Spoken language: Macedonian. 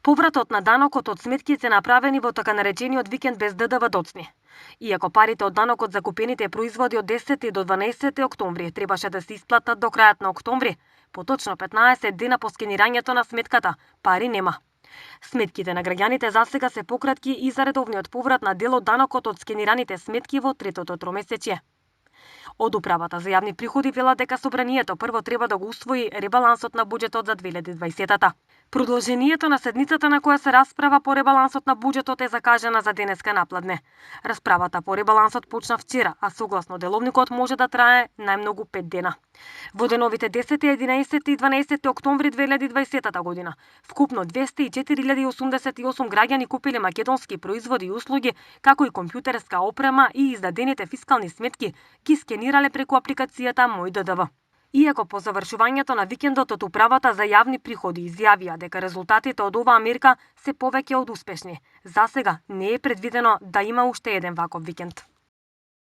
Повратот на данокот од сметките направени во така наречениот викенд без ДДВ доцни. Иако парите од данокот за купените производи од 10 до 12 октомври требаше да се исплатат до крајот на октомври, поточно 15 дена по скенирањето на сметката, пари нема. Сметките на граѓаните засега се пократки и за редовниот поврат на дел од данокот од скенираните сметки во третото тромесечје. Од Управата за јавни приходи велат дека собранието прво треба да го усвои ребалансот на буџетот за 2020-та. Продолжението на седницата на која се расправа по ребалансот на буџетот е закажана за денеска напладне. Расправата по ребалансот почна вчера, а согласно деловникот може да трае најмногу 5 дена. Во деновите 10, 11 и 12 октомври 2020 година, вкупно 204.088 граѓани купиле македонски производи и услуги, како и компјутерска опрема и издадените фискални сметки ги скенирале преку апликацијата Мој ДДВ. Иако по завршувањето на викендот од Управата за јавни приходи изјавија дека резултатите од оваа мерка се повеќе од успешни, засега не е предвидено да има уште еден ваков викенд.